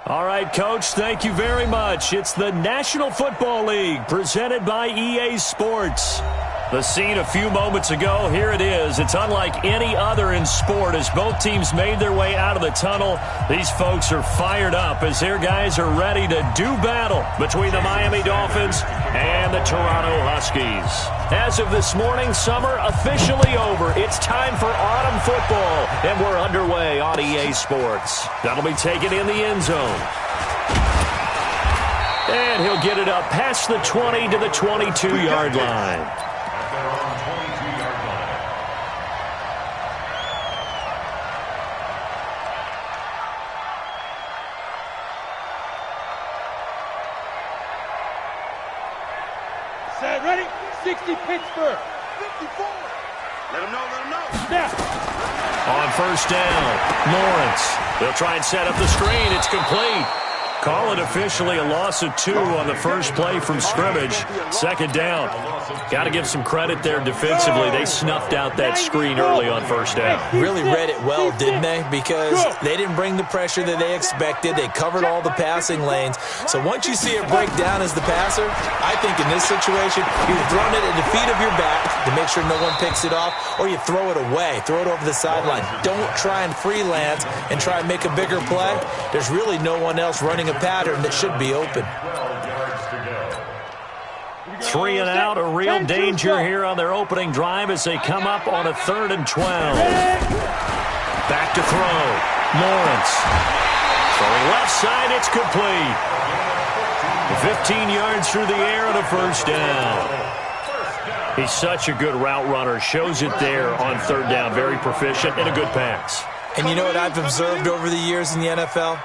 All right, Coach, thank you very much. It's the National Football League presented by EA Sports. The scene a few moments ago, here it is. It's unlike any other in sport as both teams made their way out of the tunnel. These folks are fired up as their guys are ready to do battle between the Miami Dolphins and the Toronto Huskies. As of this morning, summer officially over. It's time for autumn football, and we're underway on EA Sports. That'll be taken in the end zone. And he'll get it up past the 20 to the 22-yard line. Set, ready? 60 Pittsburgh. 54. Let him know, Snap. On first down, Lawrence. They'll try and set up the screen. It's complete. Call it officially a loss of 2 on the first play from scrimmage. Second down. Got to give some credit there defensively. They snuffed out that screen early on first down. Really read it well, didn't they? Because they didn't bring the pressure that they expected. They covered all the passing lanes. So once you see it break down as the passer, I think in this situation, you're throwing it at the feet of your back to make sure no one picks it off, or you throw it away, throw it over the sideline. Don't try and freelance and try and make a bigger play. There's really no one else running a pattern that should be open. 3 and out, a real danger here on their opening drive as they come up on a 3rd and 12. Back to throw. Lawrence. Throwing left side, it's complete. 15 yards through the air and a first down. He's such a good route runner. Shows it there on 3rd down. Very proficient and a good pass. And you know what I've observed over the years in the NFL?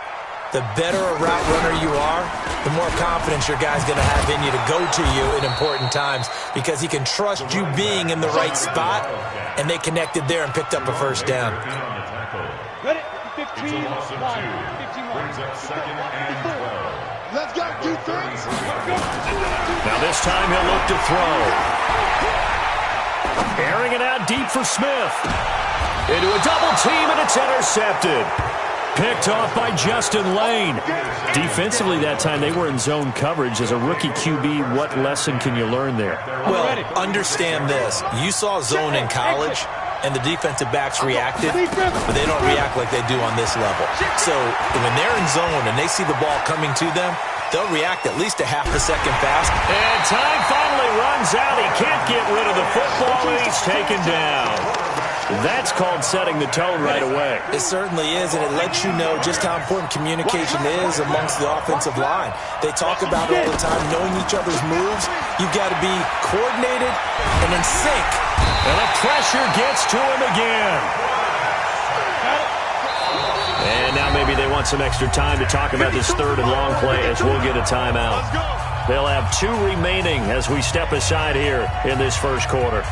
The better a route runner you are, the more confidence your guy's going to have in you to go to you in important times because he can trust you being in the right spot, and they connected there and picked up a first down. Ready? 15. Let's go, defense. Now this time he'll look to throw. Airing it out deep for Smith. Into a double team, and it's intercepted. Picked off by Justin Lane. Defensively that time, they were in zone coverage. As a rookie QB, what lesson can you learn there? Well, understand this. You saw zone in college, and the defensive backs reacted, but they don't react like they do on this level. So when they're in zone and they see the ball coming to them, they'll react at least a half a second fast. And time finally runs out. He can't get rid of the football, and he's taken down. That's called setting the tone right away. It certainly is, and it lets you know just how important communication is amongst the offensive line. They talk about it all the time, knowing each other's moves. You've got to be coordinated and in sync. And the pressure gets to him again. And now maybe they want some extra time to talk about this 3rd and long play as we'll get a timeout. They'll have 2 remaining as we step aside here in this first quarter.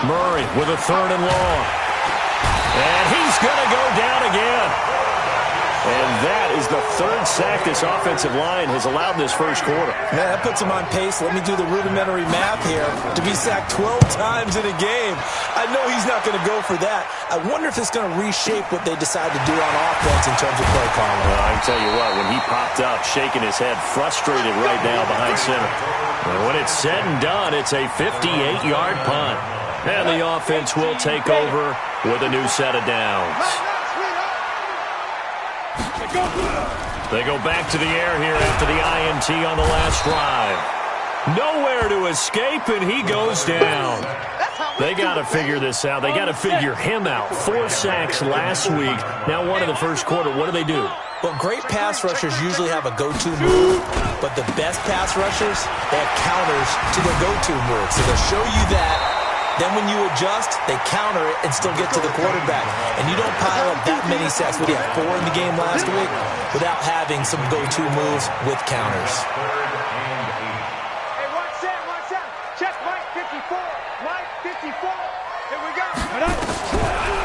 Murray with a 3rd and long. And he's going to go down again. And that is the 3rd sack this offensive line has allowed this first quarter. Yeah, that puts him on pace. Let me do the rudimentary math here. To be sacked 12 times in a game. I know he's not going to go for that. I wonder if it's going to reshape what they decide to do on offense in terms of play calling. Well, I can tell you what, when he popped up, shaking his head, frustrated right now behind center. And when it's said and done, it's a 58-yard punt. And the offense will take over with a new set of downs. They go back to the air here after the INT on the last drive. Nowhere to escape, and he goes down. They got to figure this out. They got to figure him out. 4 sacks last week. Now 1 in the first quarter. What do? Well, great pass rushers usually have a go-to move, but the best pass rushers, they have counters to their go-to move. So they'll show you that. Then when you adjust, they counter it and still get to the quarterback. And you don't pile up that many sacks. What do you have, 4 in the game last week? Without having some go-to moves with counters. Hey, watch that. Check Mike 54. Mike 54. Here we go.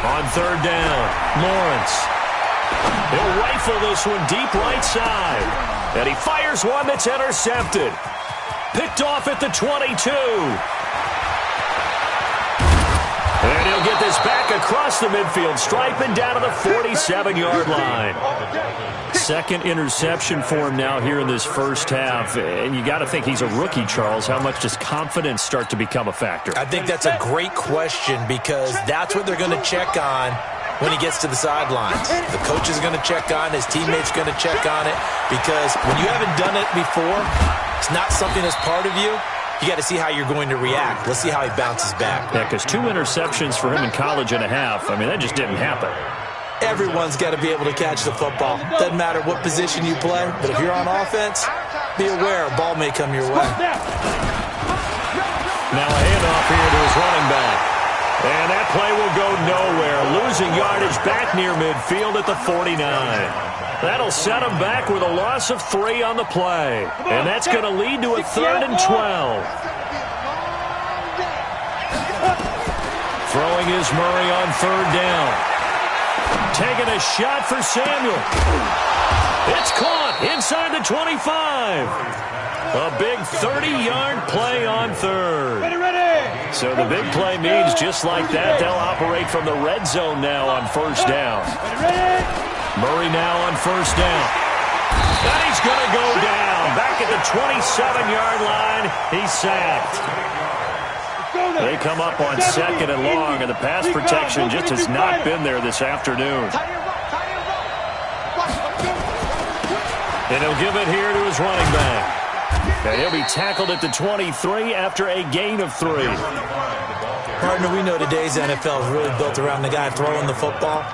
On 3rd down, Lawrence. He'll rifle this one deep right side. And he fires one that's intercepted. Picked off at the 22. And he'll get this back across the midfield stripe and down to the 47-yard line. Second interception for him now here in this first half. And you got to think he's a rookie, Charles. How much does confidence start to become a factor? I think that's a great question because that's what they're going to check on when he gets to the sidelines. The coach is going to check on, his teammates going to check on it, because when you haven't done it before, it's not something that's part of you. You got to see how you're going to react. Let's see how he bounces back. Yeah, because 2 interceptions for him in college and a half, I mean, that just didn't happen. Everyone's got to be able to catch the football. Doesn't matter what position you play, but if you're on offense, be aware a ball may come your way. Now a handoff here to his running back. And that play will go nowhere. Losing yardage back near midfield at the 49. That'll set him back with a loss of 3 on the play. And that's going to lead to a 3rd and 12. Throwing is Murray on 3rd down. Taking a shot for Samuel. It's caught inside the 25. A big 30-yard play on 3rd. So the big play means just like that, they'll operate from the red zone now on 1st down. Murray now on 1st down. And he's going to go down. Back at the 27-yard line, he's sacked. They come up on 2nd and long, and the pass protection just has not been there this afternoon. And he'll give it here to his running back. And he'll be tackled at the 23 after a gain of 3. Partner, we know today's NFL is really built around the guy throwing the football.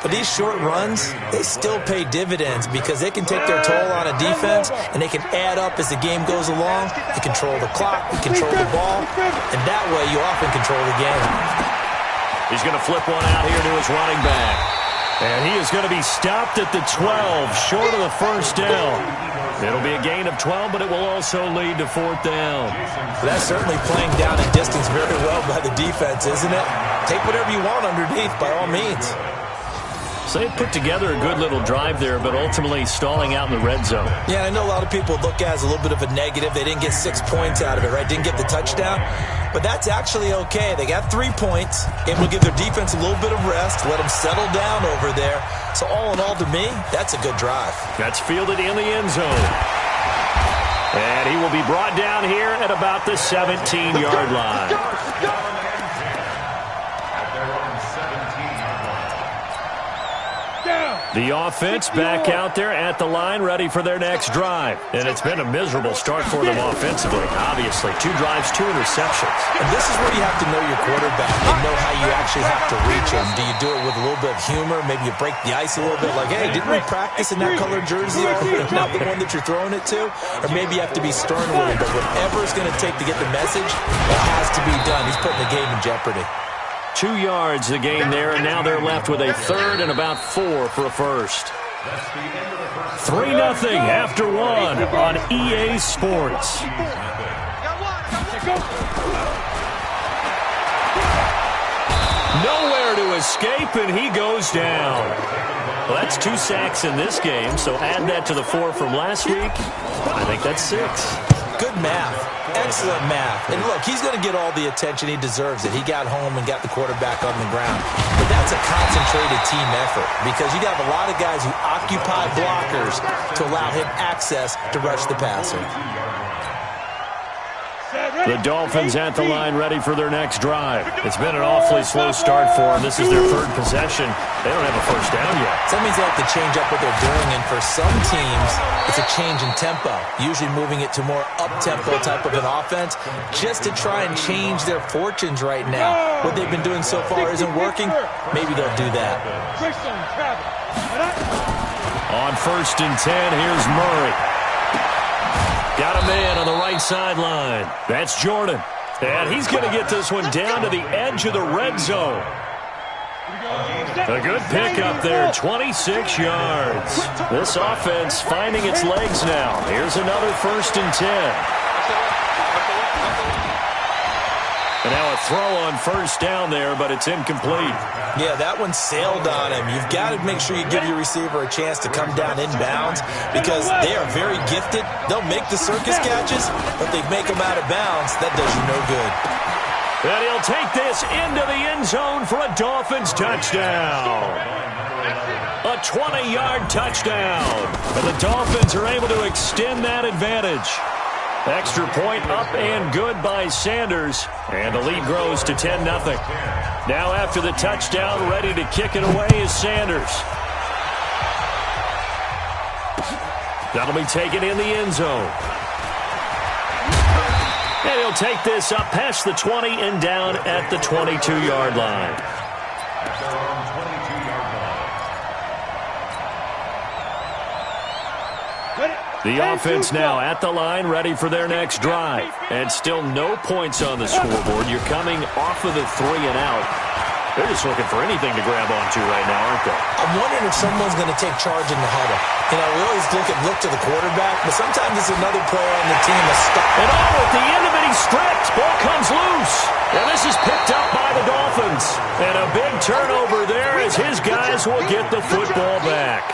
But these short runs, they still pay dividends because they can take their toll on a defense, and they can add up as the game goes along. You control the clock, you control the ball, and that way you often control the game. He's going to flip one out here to his running back. And he is going to be stopped at the 12, short of the 1st down. It'll be a gain of 12, but it will also lead to 4th down. Well, that's certainly playing down in distance very well by the defense, isn't it? Take whatever you want underneath, by all means. So they put together a good little drive there, but ultimately stalling out in the red zone. Yeah, I know a lot of people look at it as a little bit of a negative. They didn't get 6 points out of it, right? Didn't get the touchdown. But that's actually okay. They got 3 points. It will give their defense a little bit of rest, let them settle down over there. So all in all, to me, that's a good drive. That's fielded in the end zone. And he will be brought down here at about the 17-yard line. The offense back out there at the line, ready for their next drive. And it's been a miserable start for them offensively, obviously. 2 drives, 2 interceptions. And this is where you have to know your quarterback and know how you actually have to reach him. Do you do it with a little bit of humor? Maybe you break the ice a little bit, like, hey, didn't we practice in that colored jersey? Not the one that you're throwing it to? Or maybe you have to be stern with him. But whatever it's going to take to get the message, it has to be done. He's putting the game in jeopardy. 2 yards the gain there, and now they're left with a 3rd and about 4 for a first. 3-0 after 1 on EA Sports. Nowhere to escape, and he goes down. Well, that's 2 sacks in this game, so add that to the 4 from last week. I think that's 6. Good math. Excellent math. And look, he's going to get all the attention. He deserves it. He got home and got the quarterback on the ground. But that's a concentrated team effort because you have a lot of guys who occupy blockers to allow him access to rush the passer. The Dolphins at the line ready for their next drive. It's been an awfully slow start for them. This is their 3rd possession. They don't have a first down yet. So that means they have to change up what they're doing, and for some teams, it's a change in tempo, usually moving it to more up-tempo type of an offense just to try and change their fortunes right now. What they've been doing so far isn't working. Maybe they'll do that. On 1st and 10, here's Murray. Got a man on the right sideline. That's Jordan. And he's going to get this one down to the edge of the red zone. A good pickup there, 26 yards. This offense finding its legs now. Here's another 1st and 10. And now a throw on first down there, but it's incomplete. Yeah, that one sailed on him. You've got to make sure you give your receiver a chance to come down inbounds because they are very gifted. They'll make the circus catches, but they make them out of bounds. That does you no good. And he'll take this into the end zone for a Dolphins touchdown. A 20-yard touchdown. And the Dolphins are able to extend that advantage. Extra point up and good by Sanders. And the lead grows to 10-0. Now after the touchdown, ready to kick it away is Sanders. That'll be taken in the end zone. And he'll take this up past the 20 and down at the 22-yard line. The offense now at the line, ready for their next drive. And still no points on the scoreboard. You're coming off of the 3 and out. They're just looking for anything to grab onto right now, aren't they? I'm wondering if someone's going to take charge in the huddle. You know, we always look to the quarterback, but sometimes it's another player on the team to stop. And at the end of it, he's stripped. Ball comes loose. And this is picked up by the Dolphins. And a big turnover there as his guys will get the football back.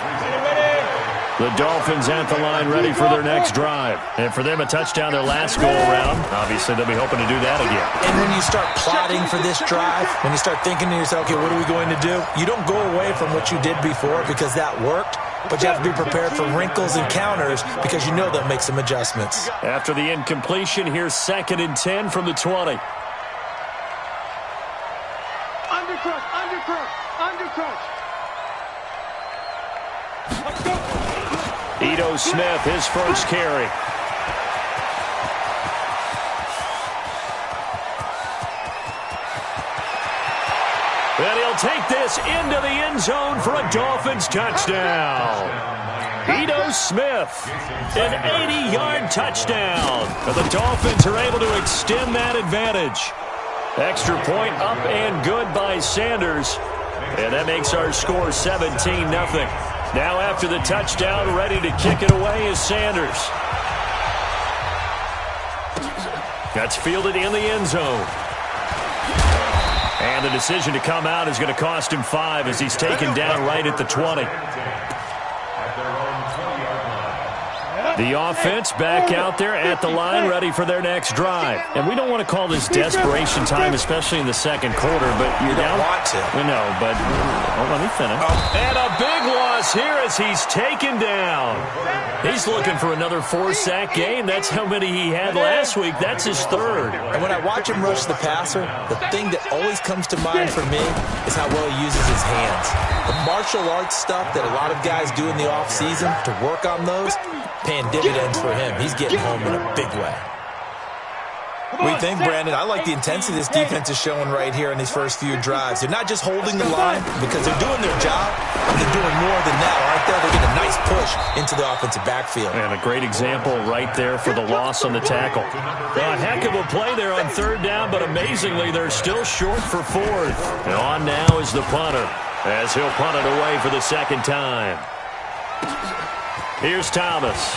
The Dolphins at the line ready for their next drive. And for them, a touchdown their last go-around. Obviously, they'll be hoping to do that again. And when you start plotting for this drive, when you start thinking to yourself, okay, what are we going to do? You don't go away from what you did before because that worked, but you have to be prepared for wrinkles and counters because you know they'll make some adjustments. After the incompletion, here's 2nd and 10 from the 20. Undercrush. Let's go. Ito Smith, his first carry. And he'll take this into the end zone for a Dolphins touchdown. Ito Smith, an 80-yard touchdown. And the Dolphins are able to extend that advantage. Extra point up and good by Sanders. And that makes our score 17-0. Now after the touchdown, ready to kick it away is Sanders. That's fielded in the end zone. And the decision to come out is going to cost him 5 as he's taken down right at the 20. The offense back out there at the line, ready for their next drive. And we don't want to call this desperation time, especially in the second quarter, but you're down. You don't want to. We know, but let me finish. And a big loss here as he's taken down. He's looking for another 4-sack game. That's how many he had last week. That's his 3rd. And when I watch him rush the passer, the thing that always comes to mind for me is how well he uses his hands. The martial arts stuff that a lot of guys do in the offseason to work on those, paying dividends for him. He's getting home in a big way. What do you think, Brandon? I like the intensity this defense is showing right here in these first few drives. They're not just holding the line because they're doing their job, but they're doing more than that, aren't they? They're getting a nice push into the offensive backfield. And a great example right there for the loss on the tackle. A heck of a play there on 3rd down, but amazingly, they're still short for 4th. And on now is the punter as he'll punt it away for the 2nd time. Here's Thomas.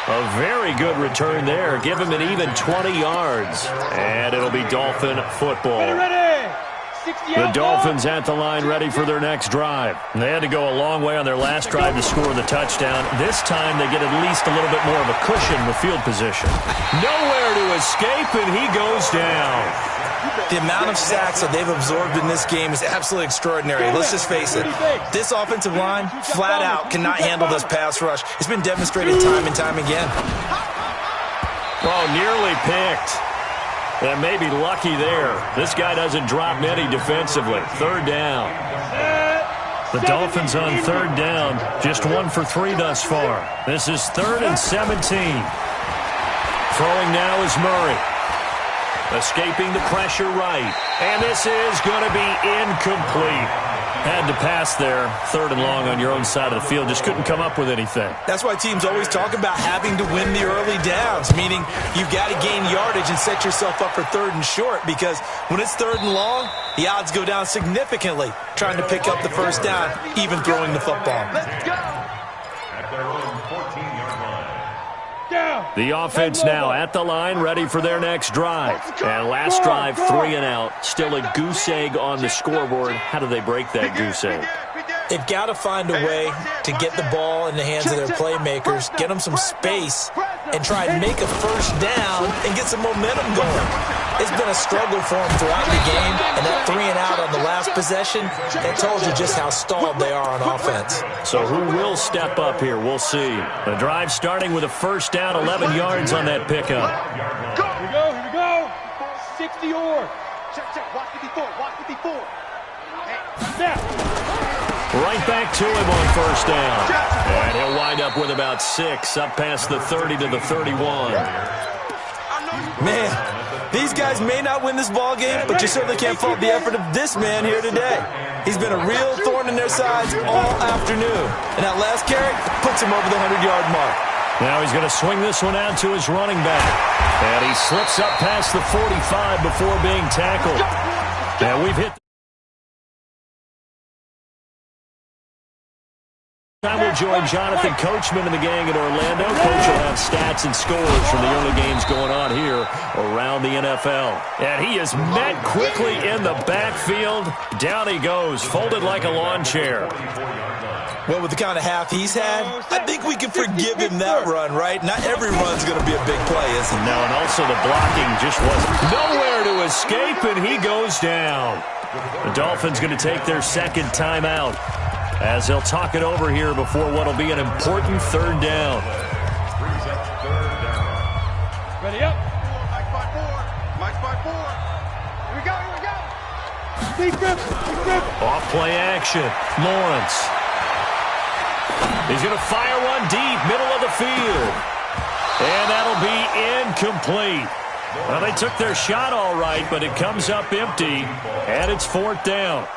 A very good return there. Give him an even 20 yards. And it'll be Dolphin football. The Dolphins at the line ready for their next drive. They had to go a long way on their last drive to score the touchdown. This time they get at least a little bit more of a cushion with field position. Nowhere to escape, and he goes down. The amount of sacks that they've absorbed in this game is absolutely extraordinary. Let's just face it. This offensive line, flat out, cannot handle this pass rush. It's been demonstrated time and time again. Oh, nearly picked. And maybe lucky there. This guy doesn't drop many defensively. 3rd down. The Dolphins on 3rd down. Just 1 for 3 thus far. This is 3rd and 17. Throwing now is Murray. Escaping the pressure right. And this is going to be incomplete. Had to pass there. 3rd and long on your own side of the field. Just couldn't come up with anything. That's why teams always talk about having to win the early downs, meaning you've got to gain yardage and set yourself up for 3rd and short, because when it's 3rd and long, the odds go down significantly trying to pick up the 1st down, even throwing the football. Let's go. At their own 14-yard line. The offense now at the line, ready for their next drive. And last drive, 3 and out. Still a goose egg on the scoreboard. How do they break that goose egg? They've got to find a way to get the ball in the hands of their playmakers, get them some space, and try and make a first down and get some momentum going. It's been a struggle for them throughout the game, and that 3 and out on the last possession, that told you just how stalled they are on offense. So who will step up here? We'll see. The drive starting with a first down, 11 yards on that pickup. Here we go. 60 or. Check. Watch the before. Hey, snap. Right back to him on first down. And he'll wind up with about 6, up past the 30 to the 31. Man, these guys may not win this ball game, but you certainly can't fault the effort of this man here today. He's been a real thorn in their sides all afternoon. And that last carry puts him over the 100-yard mark. Now he's going to swing this one out to his running back. And he slips up past the 45 before being tackled. Now we've hit... Time we'll join Jonathan Coachman and the gang in Orlando. Coach will have stats and scores from the early games going on here around the NFL. And he is met quickly in the backfield. Down he goes, folded like a lawn chair. Well, with the kind of half he's had, I think we can forgive him that run, right? Not every run's going to be a big play, is it? No, and also the blocking just wasn't nowhere to escape, and he goes down. The Dolphins going to take their second timeout, as they'll talk it over here before what will be an important third down. Ready up. Mike by 4. Here we go. Defense. Off play action. Lawrence. He's going to fire one deep, middle of the field. And that'll be incomplete. Well, they took their shot all right, but it comes up empty, and it's 4th down.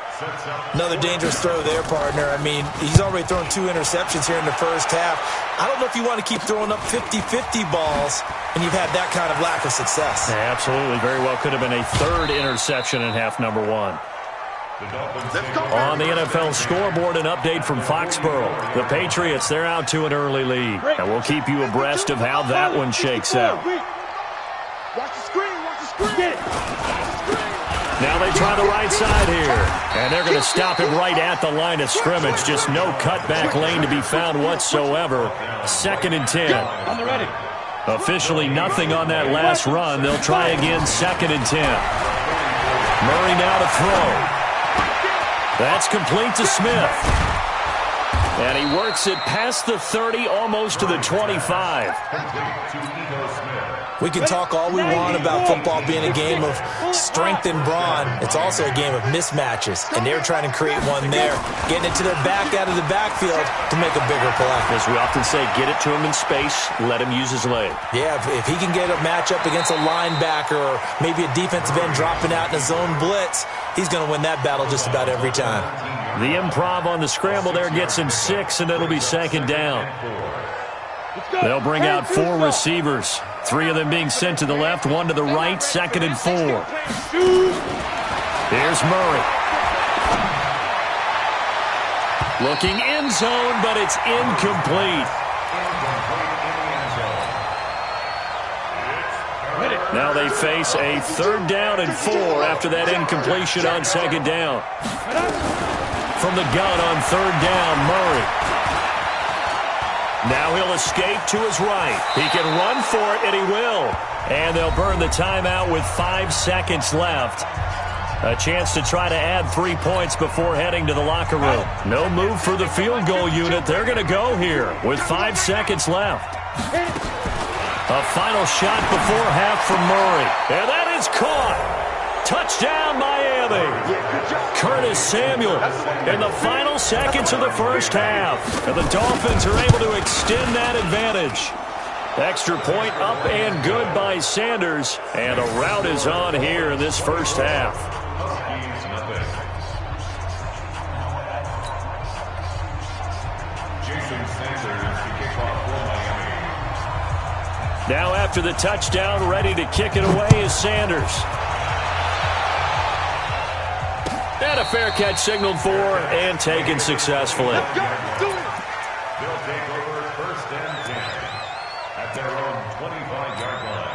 Another dangerous throw there, partner. I mean, he's already thrown 2 interceptions here in the first half. I don't know if you want to keep throwing up 50-50 balls, and you've had that kind of lack of success. Yeah, absolutely. Very well could have been a 3rd interception in half number 1. On the NFL scoreboard, an update from Foxborough. The Patriots, they're out to an early lead. And we'll keep you abreast of how that one shakes out. Watch the screen. Now they try the right side here. And they're going to stop him right at the line of scrimmage. Just no cutback lane to be found whatsoever. 2nd and 10. On the ready. Officially nothing on that last run. They'll try again, 2nd and 10. Murray now to throw. That's complete to Smith. And he works it past the 30, almost to the 25. We can talk all we want about football being a game of strength and brawn. It's also a game of mismatches, and they're trying to create one there, getting it to their back out of the backfield to make a bigger play. As we often say, get it to him in space, let him use his leg. Yeah, if he can get a matchup against a linebacker or maybe a defensive end dropping out in a zone blitz, he's going to win that battle just about every time. The improv on the scramble there gets him 6, and it'll be 2nd down. They'll bring out 4 receivers. 3 of them being sent to the left, 1 to the right, 2nd and 4. Here's Murray. Looking end zone, but it's incomplete. Now they face a 3rd down and 4 after that incompletion on 2nd down. From the gun on 3rd down, Murray. Now he'll escape to his right. He can run for it, and he will. And they'll burn the timeout with 5 seconds left. A chance to try to add 3 points before heading to the locker room. No move for the field goal unit. They're going to go here with 5 seconds left. A final shot before half from Murray. And that is caught. Touchdown, Miami. Curtis Samuel in the final seconds of the first half. And the Dolphins are able to extend that advantage. Extra point up and good by Sanders. And a rout is on here in this first half. Now after the touchdown, ready to kick it away is Sanders. And a fair catch signaled for and taken successfully. at their own 25-yard line.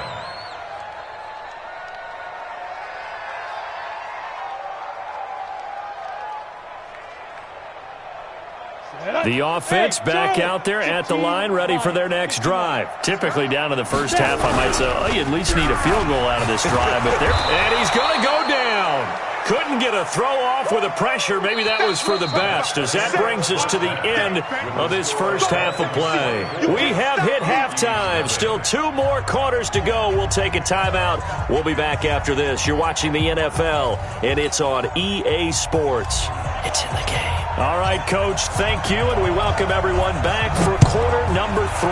The offense back out there at the line, ready for their next drive. Typically down in the first half, I might say, oh, you at least need a field goal out of this drive. And he's going to go down. Couldn't get a throw off with the pressure. Maybe that was for the best, as that brings us to the end of this first half of play. We have hit halftime. Still 2 more quarters to go. We'll take a timeout. We'll be back after this. You're watching the NFL, and it's on EA Sports. It's in the game. All right, Coach, thank you, and we welcome everyone back for quarter number 3.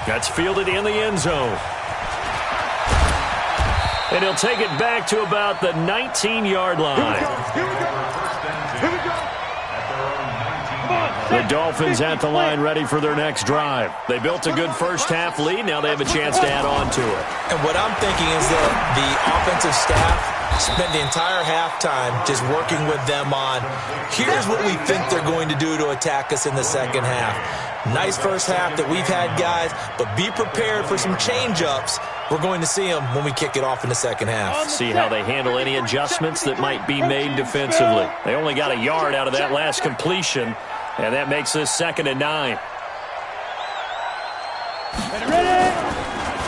That's fielded in the end zone. And he'll take it back to about the 19-yard line. Here we go. The Dolphins at the line ready for their next drive. They built a good first-half lead. Now they have a chance to add on to it. And what I'm thinking is that the offensive staff spent the entire halftime just working with them on, here's what we think they're going to do to attack us in the second half. Nice first half that we've had, guys, but be prepared for some change-ups. We're going to see them when we kick it off in the second half. See how they handle any adjustments that might be made defensively. They only got a yard out of that last completion, and that makes this 2nd and 9.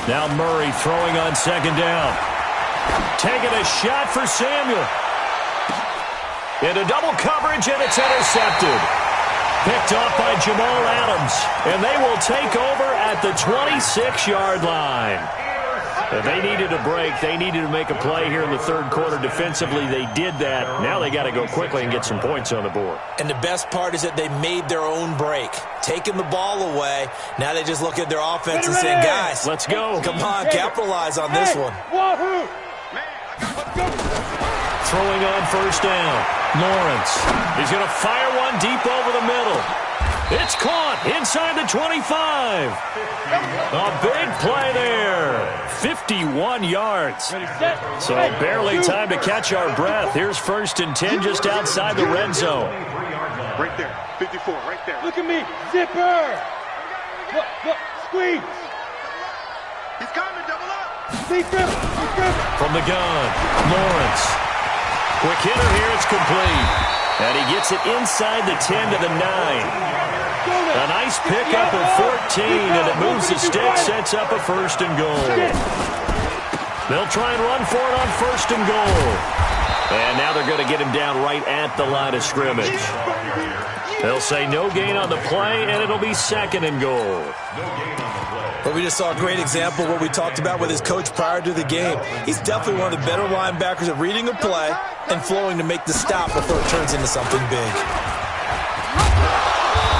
Now Murray throwing on 2nd down. Taking a shot for Samuel. Into double coverage, and it's intercepted. Picked off by Jamal Adams, and they will take over at the 26-yard line. If they needed a break, they needed to make a play here in the third quarter defensively. They did that. Now they got to go quickly and get some points on the board. And the best part is that they made their own break, taking the ball away. Now they just look at their offense and say, guys, let's go. Come on, capitalize on this one. Throwing on 1st down. Lawrence. He's going to fire one deep over the middle. It's caught inside the 25. A big play there. 51 yards. So barely time to catch our breath. Here's 1st and 10 just outside the red zone. Right there. 54, right there. Look at me. Zipper. Look. Squeeze. He's coming. Double up. From the gun, Lawrence. Quick hitter here. It's complete. And he gets it inside the 10 to the 9. A nice pickup of 14, and it moves the stick, sets up a 1st and goal. They'll try and run for it on 1st and goal. And now they're going to get him down right at the line of scrimmage. They'll say no gain on the play, and it'll be 2nd and goal. But we just saw a great example of what we talked about with his coach prior to the game. He's definitely one of the better linebackers at reading a play and flowing to make the stop before it turns into something big.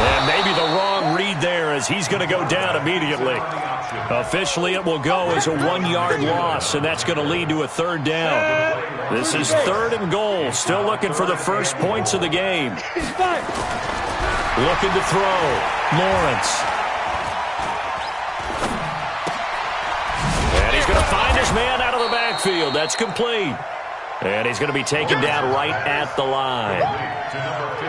And maybe the wrong read there, as he's going to go down immediately. Officially, it will go as a 1-yard loss, and that's going to lead to a 3rd down. This is 3rd and goal. Still looking for the first points of the game. Looking to throw. Lawrence. And he's going to find his man out of the backfield. That's complete. And he's going to be taken down right at the line.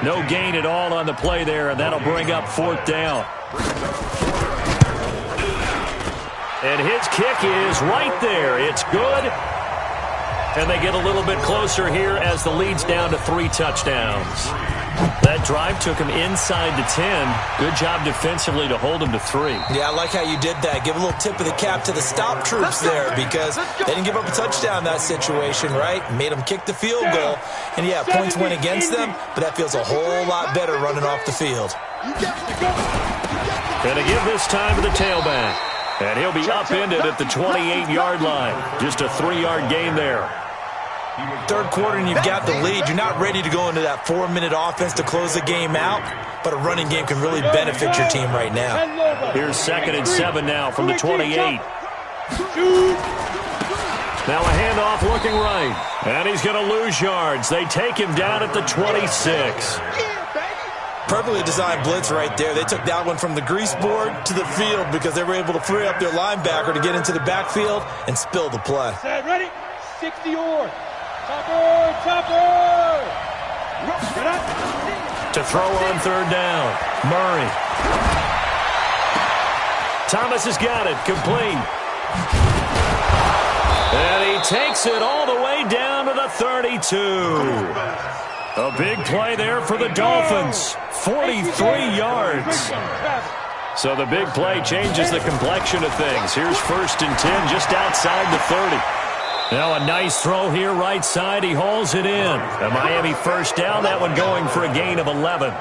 No gain at all on the play there, and that'll bring up 4th down. And his kick is right there. It's good. And they get a little bit closer here as the lead's down to 3 touchdowns. That drive took him inside the 10. Good job defensively to hold him to 3. Yeah, I like how you did that. Give a little tip of the cap to the stop troops there, because they didn't give up a touchdown in that situation, right? Made them kick the field goal. And, yeah, points went against them, but that feels a whole lot better running off the field. Going to give this time to the tailback. And he'll be upended at the 28-yard line. Just a 3-yard gain there. Third quarter and you've got the lead. You're not ready to go into that 4-minute offense to close the game out, but a running game can really benefit your team right now. Here's 2nd and 7 now from the 28. Now a handoff looking right. And he's going to lose yards. They take him down at the 26. Perfectly designed blitz right there. They took that one from the grease board to the field because they were able to free up their linebacker to get into the backfield and spill the play. Ready? 60 yards. Chopper! To throw on 3rd down. Murray. Thomas has got it. Complete. And he takes it all the way down to the 32. A big play there for the Dolphins. 43 yards. So the big play changes the complexion of things. Here's 1st and 10 just outside the 30. Now a nice throw here right side. He hauls it in. A Miami first down. That one going for a gain of 11.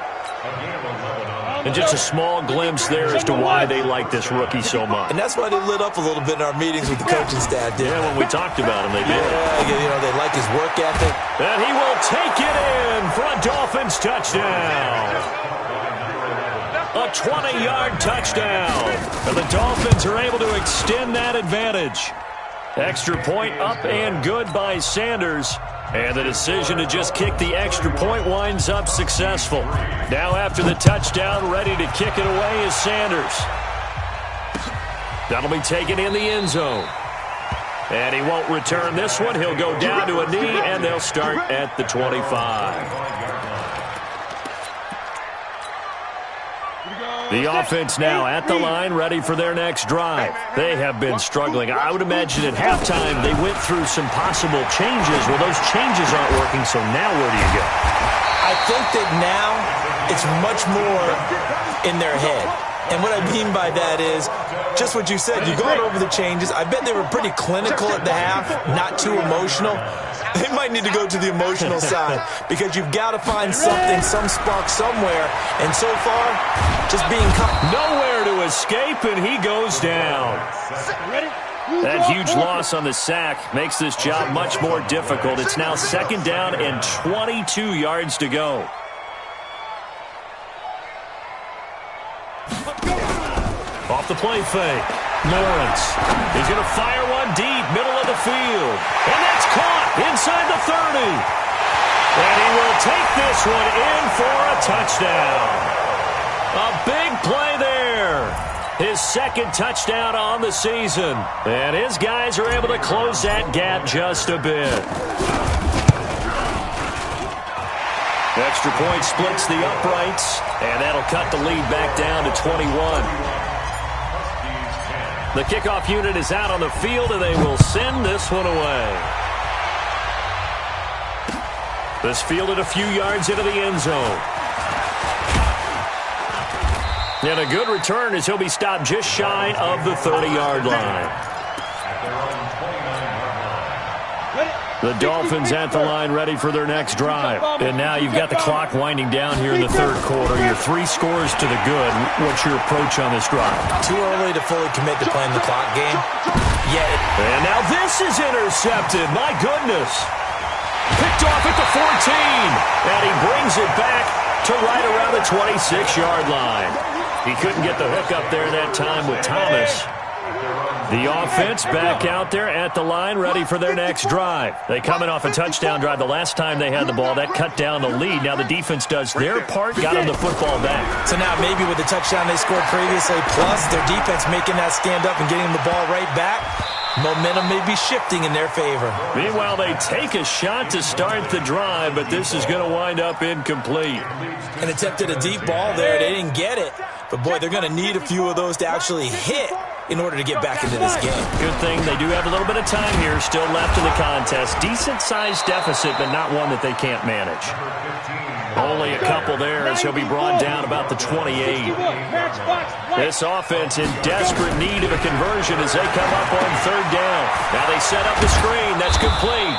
And just a small glimpse there as to why they like this rookie so much. And that's why they lit up a little bit in our meetings with the coaching staff, did. Yeah, when we talked about him, they did. Yeah, they like his work ethic. And he will take it in for a Dolphins touchdown. A 20-yard touchdown. And the Dolphins are able to extend that advantage. Extra point up and good by Sanders. And the decision to just kick the extra point winds up successful. Now after the touchdown, ready to kick it away is Sanders. That'll be taken in the end zone. And he won't return this one. He'll go down to a knee, and they'll start at the 25. The offense now at the line, ready for their next drive. They have been struggling. I would imagine at halftime they went through some possible changes. Well, those changes aren't working, so now where do you go? I think that now it's much more in their head. And what I mean by that is just what you said. You've gone over the changes. I bet they were pretty clinical at the half, not too emotional. They might need to go to the emotional side because you've got to find something, some spark somewhere. And so far, just being nowhere to escape, and he goes down. That huge loss on the sack makes this job much more difficult. It's now 2nd down and 22 yards to go. Off the play fake. Lawrence. He's going to fire one deep, middle of the field. And that's caught inside the 30. And he will take this one in for a touchdown. A big play there. His 2nd touchdown on the season. And his guys are able to close that gap just a bit. Extra point splits the uprights. And that'll cut the lead back down to 21. The kickoff unit is out on the field, and they will send this one away. This fielded a few yards into the end zone. And a good return as he'll be stopped just shy of the 30-yard line. The Dolphins at the line ready for their next drive. And now you've got the clock winding down here in the 3rd quarter. You're 3 scores to the good. What's your approach on this drive? Too early to fully commit to playing the clock game. And now this is intercepted. My goodness. Picked off at the 14. And he brings it back to right around the 26-yard line. He couldn't get the hook up there that time with Thomas. The offense back out there at the line, ready for their next drive. They coming off a touchdown drive the last time they had the ball. That cut down the lead. Now the defense does their part, got them the football back. So now maybe with the touchdown they scored previously, plus their defense making that stand up and getting the ball right back, momentum may be shifting in their favor. Meanwhile, they take a shot to start the drive, but this is going to wind up incomplete. And attempted a deep ball there. They didn't get it. But, boy, they're going to need a few of those to actually hit in order to get back into this game. Good thing they do have a little bit of time here still left in the contest. Decent-sized deficit, but not one that they can't manage. Only a couple there as he'll be brought down about the 28. This offense in desperate need of a conversion as they come up on 3rd down. Now they set up the screen. That's complete.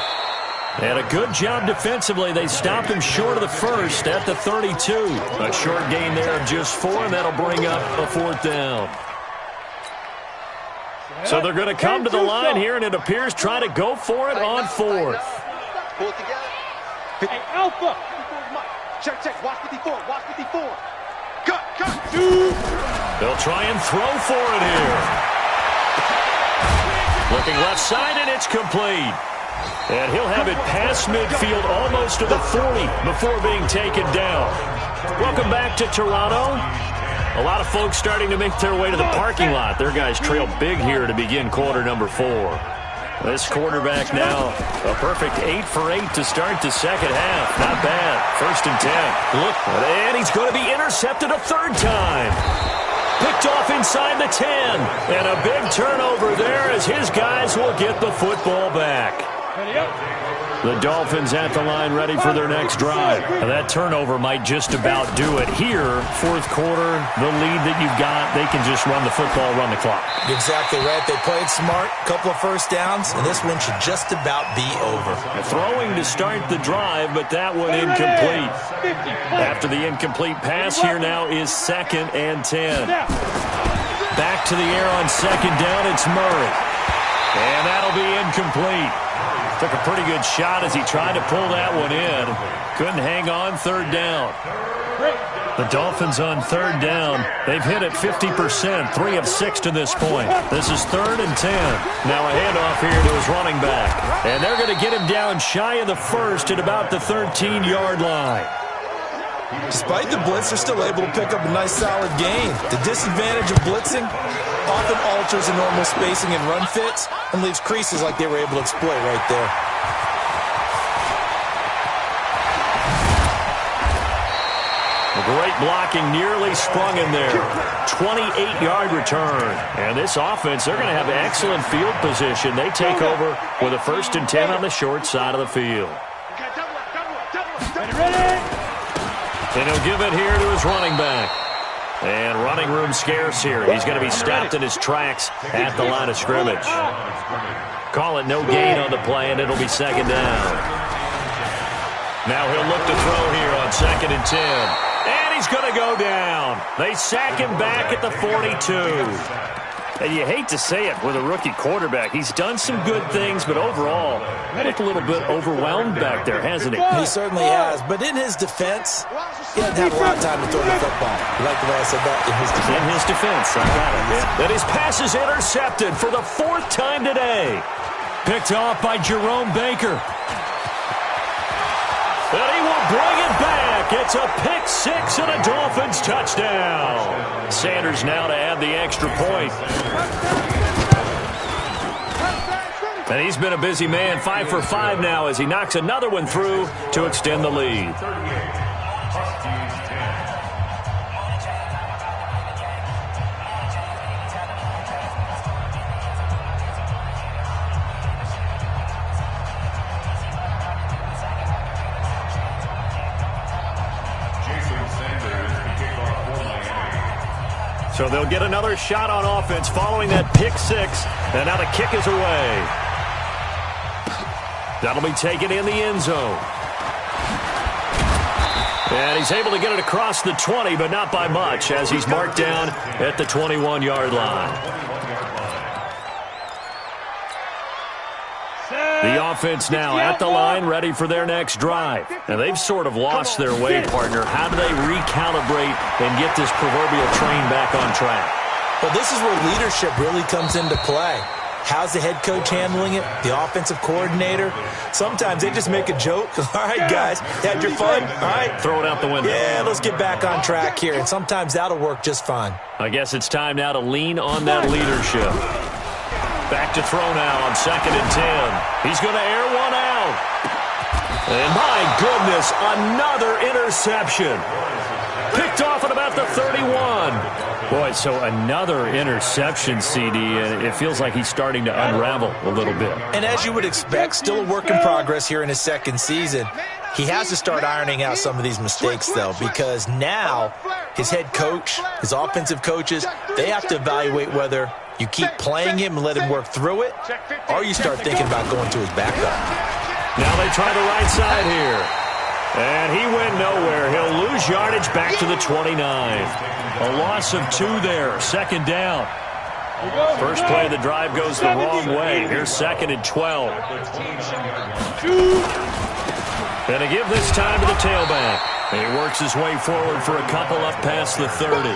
And a good job defensively. They stopped him short of the 1st at the 32. A short gain there of just 4, and that'll bring up a 4th down. So they're going to come to the line here, and it appears try to go for it on 4th. Pull it together. Hey, Alpha. Check. Watch 54. Watch 54. Cut. They'll try and throw for it here. Looking left side, and it's complete. And he'll have it past midfield almost to the 40 before being taken down. Welcome back to Toronto. A lot of folks starting to make their way to the parking lot. Their guys trail big here to begin quarter number 4. This quarterback now, a perfect 8 for 8 to start the second half. Not bad. 1st and 10. Look, and he's going to be intercepted a 3rd time. Picked off inside the 10. And a big turnover there as his guys will get the football back. The Dolphins at the line ready for their next drive. Now that turnover might just about do it here. Fourth quarter, the lead that you've got, they can just run the football, run the clock. Exactly right. They played smart, couple of first downs, and this one should just about be over. Throwing to start the drive, but that one incomplete. After the incomplete pass, here now is 2nd and 10. Back to the air on 2nd down, it's Murray. And that'll be incomplete. Took a pretty good shot as he tried to pull that one in. Couldn't hang on 3rd down. The Dolphins on 3rd down. They've hit it 50%, 3 of 6 to this point. This is 3rd and 10. Now a handoff here to his running back. And they're going to get him down shy of the 1st at about the 13-yard line. Despite the blitz, they're still able to pick up a nice solid gain. The disadvantage of blitzing often alters the normal spacing and run fits and leaves creases like they were able to exploit right there. Great blocking, nearly sprung in there. 28-yard return. And this offense, they're going to have excellent field position. They take over with a 1st and 10 on the short side of the field. And he'll give it here to his running back. And running room scarce here. He's going to be stopped in his tracks at the line of scrimmage. Call it no gain on the play, and it'll be 2nd down. Now he'll look to throw here on 2nd and 10. And he's going to go down. They sack him back at the 42. And you hate to say it with a rookie quarterback. He's done some good things, but overall, looked a little bit overwhelmed back there, hasn't he? He certainly has. But in his defense, he doesn't have a lot of time to throw the football. You like the way I said that? In his defense. In his defense, I got it. And his pass is intercepted for the 4th time today. Picked off by Jerome Baker. And he will bring it back. It's a pick 6 and a Dolphins touchdown. Sanders now to add the extra point. And he's been a busy man, 5 for 5 now as he knocks another one through to extend the lead. So they'll get another shot on offense following that pick 6. And now the kick is away. That'll be taken in the end zone. And he's able to get it across the 20, but not by much as he's marked down at the 21-yard line. The offense now at the line, ready for their next drive. And they've sort of lost their way, partner. How do they recalibrate and get this proverbial train back on track? Well, this is where leadership really comes into play. How's the head coach handling it? The offensive coordinator? Sometimes they just make a joke. All right, guys, had your fun? All right. Throw it out the window. Yeah, let's get back on track here. And sometimes that'll work just fine. I guess it's time now to lean on that leadership. Back to throw now on 2nd and 10. He's going to air one out. And my goodness, another interception. Picked off at about the 31. Boy, so another interception, CD, and it feels like he's starting to unravel a little bit. And as you would expect, still a work in progress here in his 2nd season. He has to start ironing out some of these mistakes, though, because now his head coach, his offensive coaches, they have to evaluate whether you keep playing him and let him work through it, or you start thinking about going to his backup. Now they try the right side here. And he went nowhere. He'll lose yardage back to the 29. A loss of 2 there. 2nd down. First play of the drive goes the wrong way. Here's 2nd and 12. And to give this time to the tailback. He works his way forward for a couple up past the 30.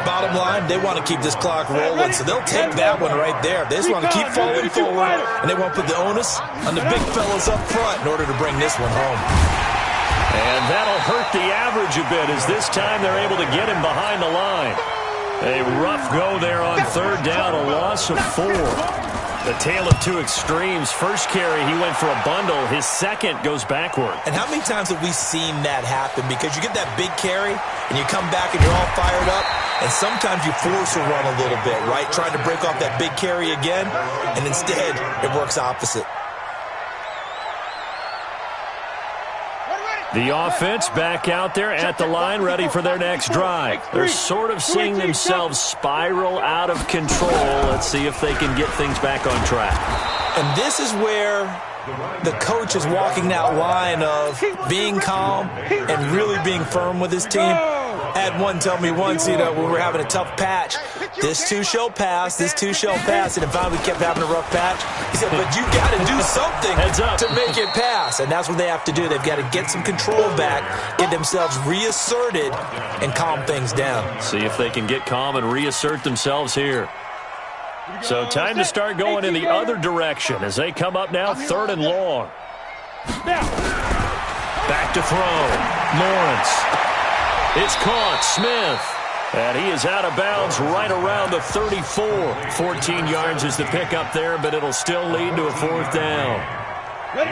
Bottom line, they want to keep this clock rolling, so they'll take that one right there. They just want to keep falling forward, and they want to put the onus on the big fellas up front in order to bring this one home. And that'll hurt the average a bit as this time they're able to get him behind the line. A rough go there on 3rd down, a loss of 4. The tale of 2 extremes. First carry, he went for a bundle. His second goes backward. And how many times have we seen that happen? Because you get that big carry, and you come back and you're all fired up, And sometimes you force a run a little bit, right? Trying to break off that big carry again, and instead it works opposite. The offense back out there at the line, ready for their next drive. They're sort of seeing themselves spiral out of control. Let's see if they can get things back on track. And this is where the coach is walking that line of being calm and really being firm with his team. I had one tell me once, when we were having a tough patch, this too shall pass, this too shall pass, and finally we kept having a rough patch. He said, but you got to do something to make it pass, and that's what they have to do. They've got to get some control back, get themselves reasserted, and calm things down. See if they can get calm and reassert themselves here. So time to start going in the other direction as they come up now, 3rd and long. Back to throw. Lawrence. It's caught. Smith. And he is out of bounds right around the 34. 14 yards is the pickup there, but it'll still lead to a 4th down.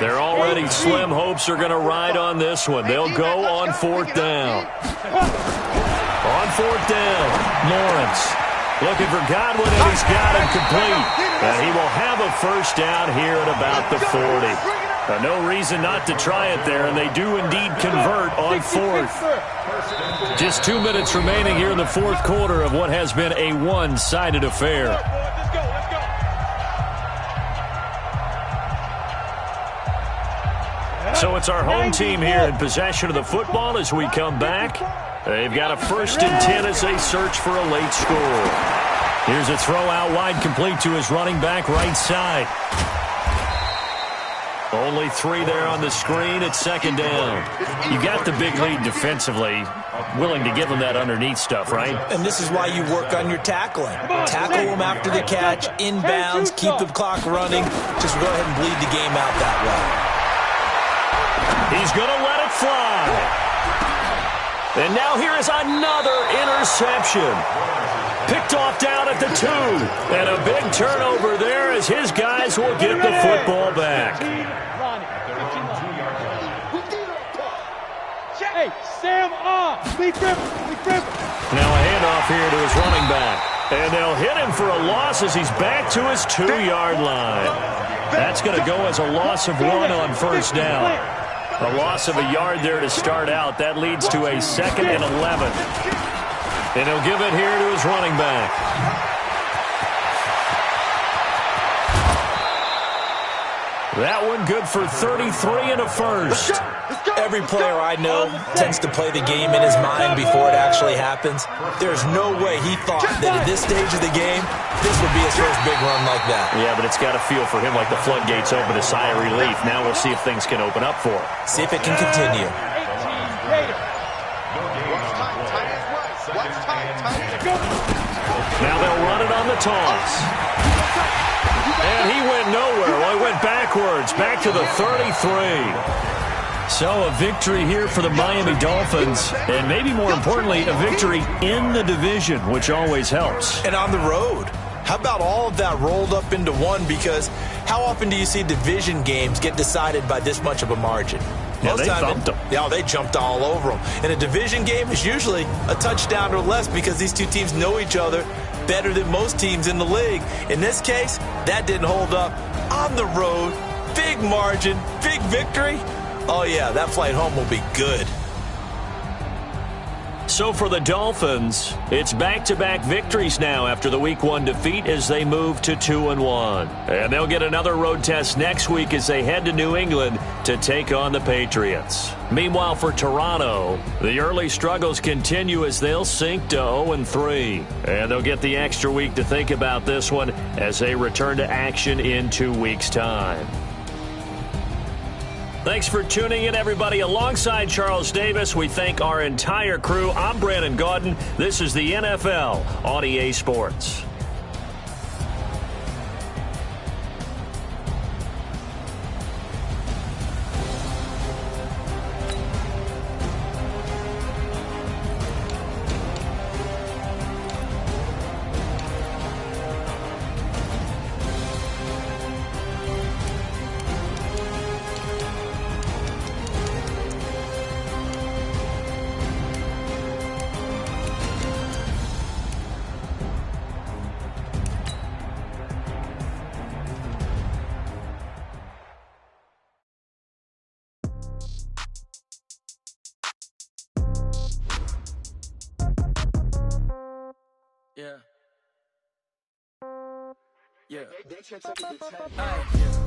Their already slim hopes are going to ride on this one. They'll go on 4th down. On 4th down, Lawrence looking for Godwin, and he's got him complete. And he will have a 1st down here at about the 40. No reason not to try it there, and they do indeed convert on 4th. Just 2 minutes remaining here in the 4th quarter of what has been a one-sided affair. So it's our home team here in possession of the football as we come back. They've got a 1st and 10 as they search for a late score. Here's a throw out wide, complete to his running back right side. Only 3 there on the screen. It's 2nd down. You got the big lead defensively. Willing to give them that underneath stuff, right? And this is why you work on your tackling. Tackle them after the catch, inbounds, keep the clock running. Just go ahead and bleed the game out that way. He's going to let it fly. And now here is another interception. Picked off down at the 2. And a big turnover there as his guys will get the football back. Hey, Sam off. Now a handoff here to his running back. And they'll hit him for a loss as he's back to his 2-yard line. That's going to go as a loss of 1 on 1st down. A loss of a yard there to start out. That leads to a 2nd and 11. And he'll give it here to his running back. That one good for 33 and a 1st. Every player I know tends to play the game in his mind before it actually happens. There's no way he thought that at this stage of the game, this would be his first big run like that. Yeah, but it's got to feel for him like the floodgates open, a sigh of relief. Now we'll see if things can open up for him. See if it can continue. Now they'll run it on the toss. And he went nowhere. Well, he went backwards, back to the 33. So a victory here for the Miami Dolphins, and maybe more importantly, a victory in the division, which always helps. And on the road. How about all of that rolled up into one? Because how often do you see division games get decided by this much of a margin? Yeah, they thumped them. Yeah, they jumped all over them. And a division game is usually a touchdown or less because these two teams know each other better than most teams in the league. In this case, that didn't hold up. On the road, big margin, big victory. Oh, yeah, that flight home will be good. So for the Dolphins, it's back-to-back victories now after the Week 1 defeat as they move to 2-1. And they'll get another road test next week as they head to New England to take on the Patriots. Meanwhile, for Toronto, the early struggles continue as they'll sink to 0-3. And they'll get the extra week to think about this one as they return to action in 2 weeks' time. Thanks for tuning in, everybody. Alongside Charles Davis, we thank our entire crew. I'm Brandon Gaudin. This is the NFL on EA Sports. Yeah. Yeah. Hey,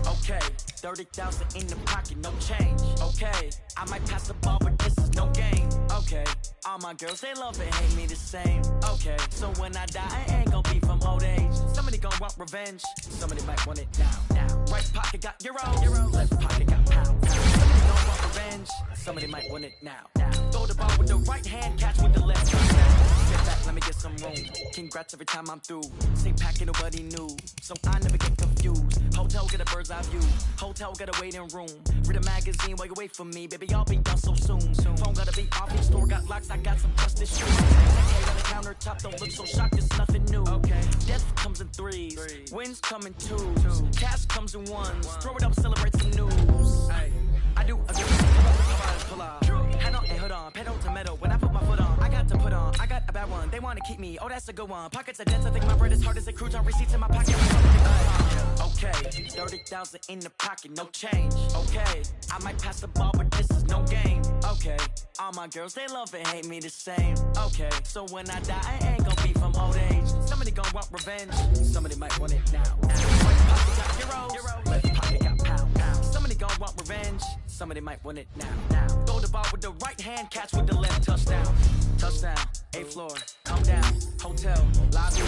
okay, 30,000 in the pocket, no change. Okay, I might pass the ball, but this is no game. Okay, all my girls, they love and hate me the same. Okay, so when I die, I ain't gon' be from old age. Somebody gon' want revenge, somebody might want it now. Right pocket got euro, left pocket got pound. Somebody gon' want revenge, somebody might want it now. Throw the ball with the right hand, catch with the left. Sit back, let me get some room. Congrats every time I'm through. Same packet, nobody knew, so I never get confused. Hotel get a bird's eye view. Hotel got a waiting room. Read a magazine while you wait for me, baby. I'll be done so soon. Phone gotta be off. Each store got locks. I got some justice shoes. Hey, on the countertop, don't look so shocked. It's nothing new. Okay. Death comes in threes. Wins come in twos. Cash comes in ones. Throw it up, celebrate some news. Hey, I do a good pull up. Head on and hood on. Pedal to metal. When I put my foot on, I got to put on. I got a bad one. They wanna keep me. Oh, that's a good one. Pockets are dense. I think my bread is hard as a cruise on receipts in my pocket. Okay, 30,000 in the pocket, no change. Okay, I might pass the ball, but this is no game. Okay, all my girls, they love and hate me the same. Okay, so when I die, I ain't gon' be from old age. Somebody gon' want revenge, somebody might want it now. Right pocket got euro, left pocket got pound. Somebody gon' want revenge, somebody might want it now. Throw the ball with the right hand, catch with the left, touchdown. Touchdown, 8th floor, come down, hotel, lobby.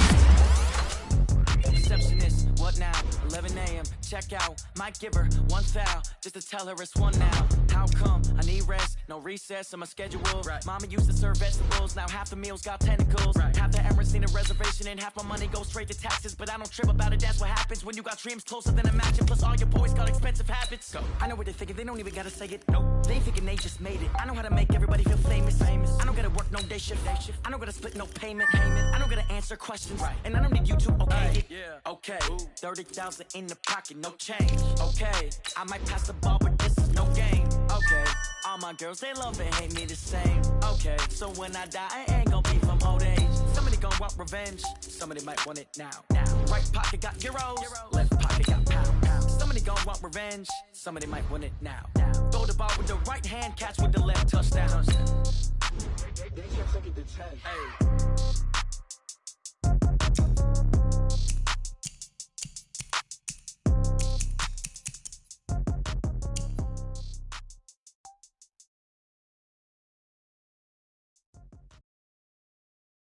Receptionist, what now? 11 a.m. Check out. Might give her one foul just to tell her it's one now. How come? I need rest, no recess in my schedule. Right. Mama used to serve vegetables, now half the meals got tentacles. Right. Half the Emirates need a reservation and half my money goes straight to taxes. But I don't trip about it, that's what happens when you got dreams closer than a mansion. Plus all your boys got expensive habits. Go. I know what they're thinking, they don't even gotta say it. Nope. They thinking they just made it. I know how to make everybody feel famous. I don't gotta work no day shift. I don't gotta split no payment. I don't gotta answer questions. Right. And I don't need you to okay it. Yeah. Okay, 30,000 in the pocket, no change. Okay, I might pass the ball, but this is no game. Okay, all my girls, they love and hate me the same. Okay, so when I die, I ain't gon' be from old age. Somebody gon' want revenge, somebody might want it now. Right pocket got euros, left pocket got pound. Somebody gon' want revenge, somebody might want it now. Throw the ball with the right hand, catch with the left, touchdown. They kept taking the 10. Hey.